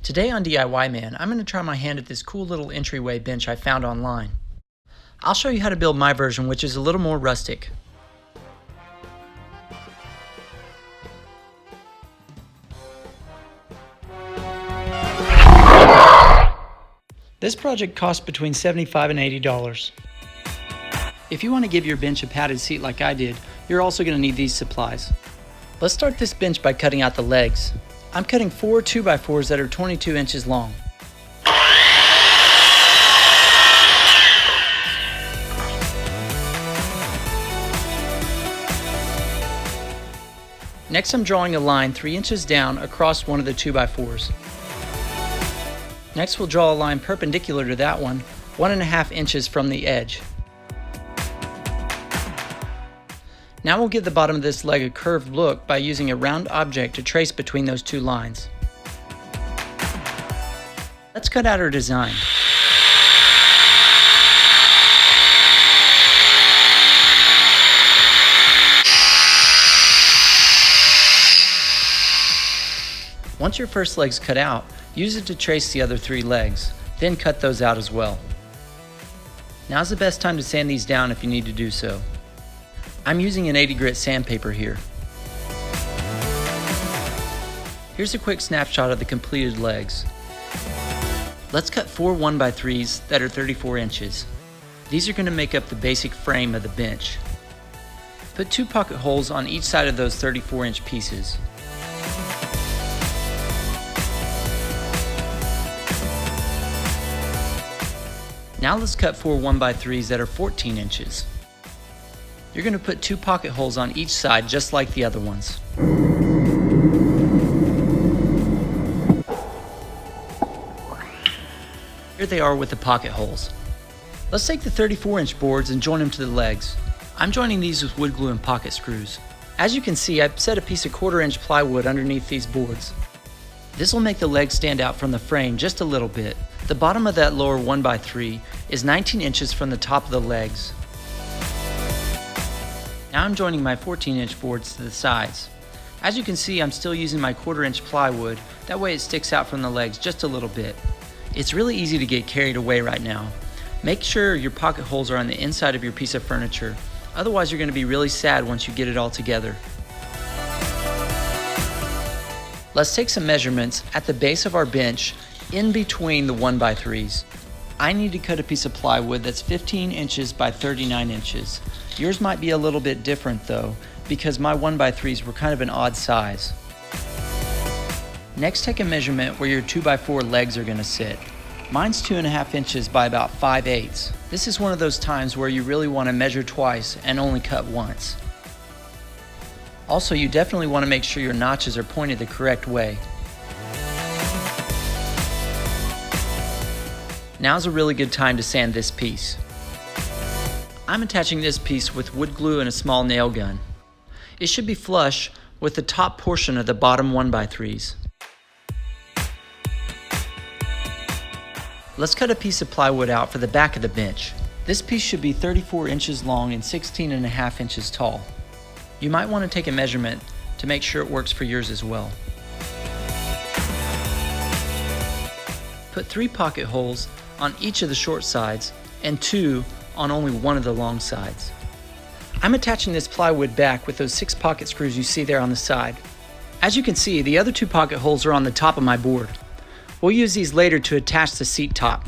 Today on DIY Man, I'm going to try my hand at this cool little entryway bench I found online. I'll show you how to build my version, which is a little more rustic. This project cost between $75 and $80. If you want to give your bench a padded seat like I did, you're also going to need these supplies. Let's start this bench by cutting out the legs. I'm cutting 4 2x4s that are 22 inches long. Next, I'm drawing a line 3 inches down across one of the 2x4s. Next, we'll draw a line perpendicular to that one, 1.5 inches from the edge. Now we'll give the bottom of this leg a curved look by using a round object to trace between those two lines. Let's cut out our design. Once your first leg's cut out, use it to trace the other 3 legs, then cut those out as well. Now's the best time to sand these down if you need to do so. I'm using an 80 grit sandpaper here. Here's a quick snapshot of the completed legs. Let's cut 4 1x3s that are 34 inches. These are going to make up the basic frame of the bench. Put 2 pocket holes on each side of those 34-inch pieces. Now let's cut 4 1x3s that are 14 inches. You're going to put 2 pocket holes on each side just like the other ones. Here they are with the pocket holes. Let's take the 34-inch boards and join them to the legs. I'm joining these with wood glue and pocket screws. As you can see, I've set a piece of 1/4-inch plywood underneath these boards. This will make the legs stand out from the frame just a little bit. The bottom of that lower 1x3 is 19 inches from the top of the legs. Now I'm joining my 14-inch boards to the sides. As you can see, I'm still using my 1/4-inch plywood, that way it sticks out from the legs just a little bit. It's really easy to get carried away right now. Make sure your pocket holes are on the inside of your piece of furniture, otherwise you're going to be really sad once you get it all together. Let's take some measurements at the base of our bench in between the 1x3s. I need to cut a piece of plywood that's 15 inches by 39 inches. Yours might be a little bit different though, because my 1x3s were kind of an odd size. Next, take a measurement where your 2x4 legs are going to sit. Mine's 2.5 inches by about 5/8. This is one of those times where you really want to measure twice and only cut once. Also, you definitely want to make sure your notches are pointed the correct way. Now's a really good time to sand this piece. I'm attaching this piece with wood glue and a small nail gun. It should be flush with the top portion of the bottom 1x3s. Let's cut a piece of plywood out for the back of the bench. This piece should be 34 inches long and 16.5 inches tall. You might want to take a measurement to make sure it works for yours as well. Put 3 pocket holes on each of the short sides and 2 on only one of the long sides. I'm attaching this plywood back with those 6 pocket screws you see there on the side. As you can see, the other 2 pocket holes are on the top of my board. We'll use these later to attach the seat top.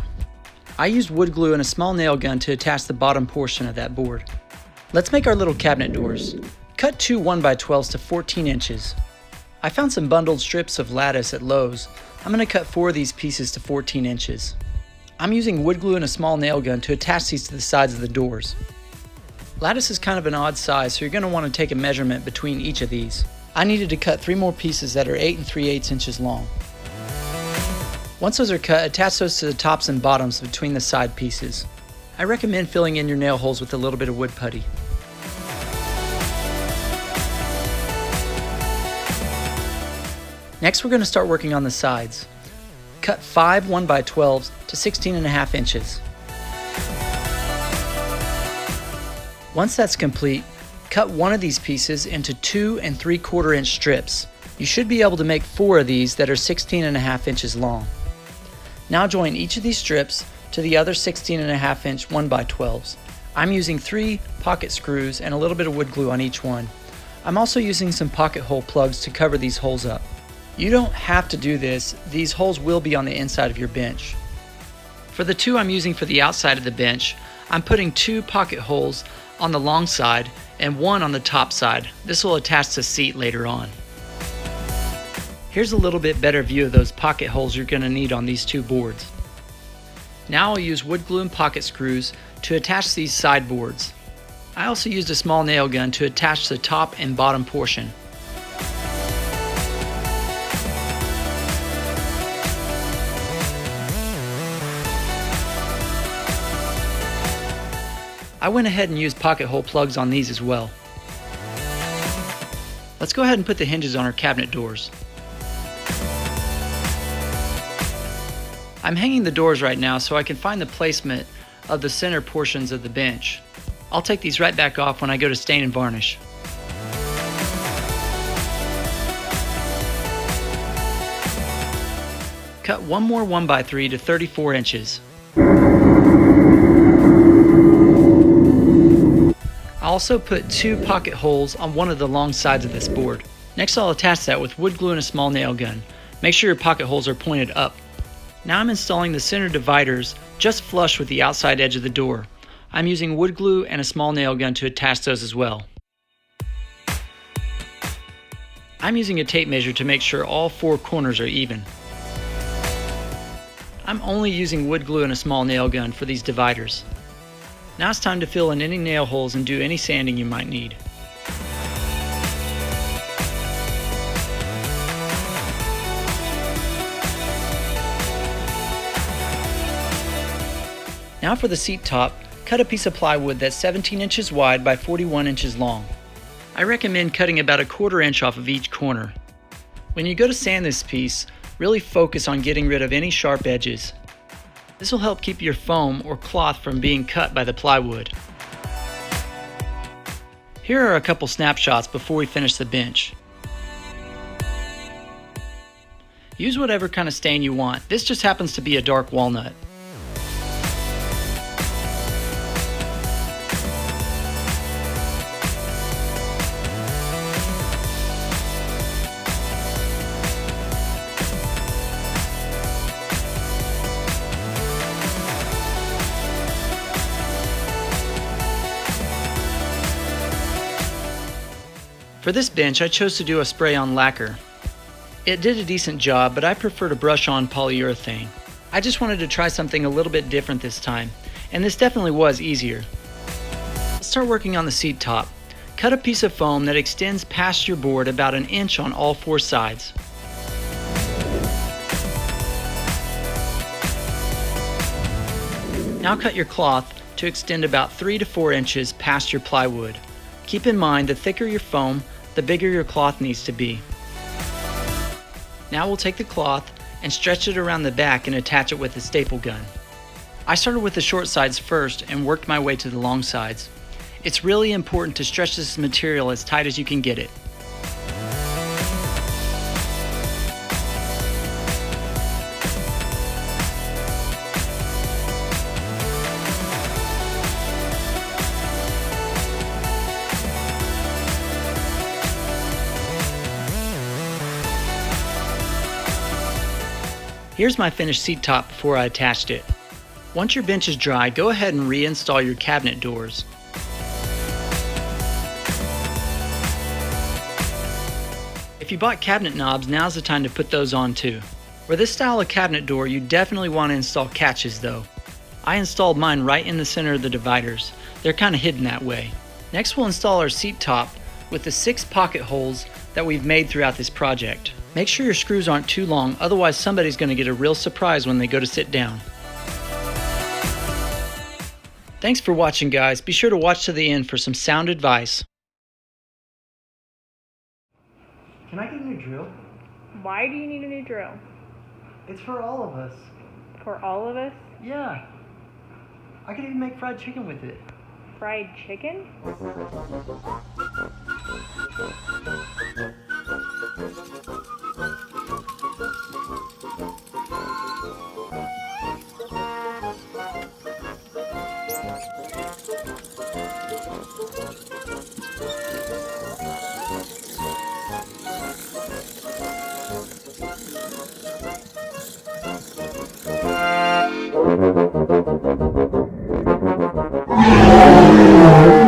I used wood glue and a small nail gun to attach the bottom portion of that board. Let's make our little cabinet doors. Cut 2 1x12s to 14 inches. I found some bundled strips of lattice at Lowe's. I'm going to cut 4 of these pieces to 14 inches. I'm using wood glue and a small nail gun to attach these to the sides of the doors. Lattice is kind of an odd size, so you're going to want to take a measurement between each of these. I needed to cut 3 more pieces that are 8 3/8 inches long. Once those are cut, attach those to the tops and bottoms between the side pieces. I recommend filling in your nail holes with a little bit of wood putty. Next, we're going to start working on the sides. Cut 5 1x12s to 16.5 inches. Once that's complete, cut one of these pieces into 2 3/4 inch strips. You should be able to make 4 of these that are 16.5 inches long. Now join each of these strips to the other 16.5 inch 1x12s. I'm using 3 pocket screws and a little bit of wood glue on each one. I'm also using some pocket hole plugs to cover these holes up. You don't have to do this, these holes will be on the inside of your bench. For the 2 I'm using for the outside of the bench, I'm putting 2 pocket holes on the long side and 1 on the top side. This will attach to the seat later on. Here's a little bit better view of those pocket holes you're going to need on these 2 boards. Now I'll use wood glue and pocket screws to attach these side boards. I also used a small nail gun to attach the top and bottom portion. I went ahead and used pocket hole plugs on these as well. Let's go ahead and put the hinges on our cabinet doors. I'm hanging the doors right now so I can find the placement of the center portions of the bench. I'll take these right back off when I go to stain and varnish. Cut one more 1x3 to 34 inches. I'll also put 2 pocket holes on one of the long sides of this board. Next I'll attach that with wood glue and a small nail gun. Make sure your pocket holes are pointed up. Now I'm installing the center dividers just flush with the outside edge of the door. I'm using wood glue and a small nail gun to attach those as well. I'm using a tape measure to make sure all 4 corners are even. I'm only using wood glue and a small nail gun for these dividers. Now it's time to fill in any nail holes and do any sanding you might need. Now for the seat top, cut a piece of plywood that's 17 inches wide by 41 inches long. I recommend cutting about a 1/4 inch off of each corner. When you go to sand this piece, really focus on getting rid of any sharp edges. This will help keep your foam or cloth from being cut by the plywood. Here are a couple snapshots before we finish the bench. Use whatever kind of stain you want. This just happens to be a dark walnut. For this bench, I chose to do a spray-on lacquer. It did a decent job, but I prefer to brush on polyurethane. I just wanted to try something a little bit different this time, and this definitely was easier. Let's start working on the seat top. Cut a piece of foam that extends past your board about 1 inch on all 4 sides. Now cut your cloth to extend about 3 to 4 inches past your plywood. Keep in mind, the thicker your foam, the bigger your cloth needs to be. Now we'll take the cloth and stretch it around the back and attach it with a staple gun. I started with the short sides first and worked my way to the long sides. It's really important to stretch this material as tight as you can get it. Here's my finished seat top before I attached it. Once your bench is dry, go ahead and reinstall your cabinet doors. If you bought cabinet knobs, now's the time to put those on too. For this style of cabinet door, you definitely want to install catches though. I installed mine right in the center of the dividers. They're kind of hidden that way. Next we'll install our seat top with the 6 pocket holes that we've made throughout this project. Make sure your screws aren't too long, otherwise somebody's going to get a real surprise when they go to sit down. Thanks for watching, guys. Be sure to watch to the end for some sound advice. Can I get a new drill? Why do you need a new drill? It's for all of us. For all of us? Yeah. I could even make fried chicken with it. Fried chicken? Thank you.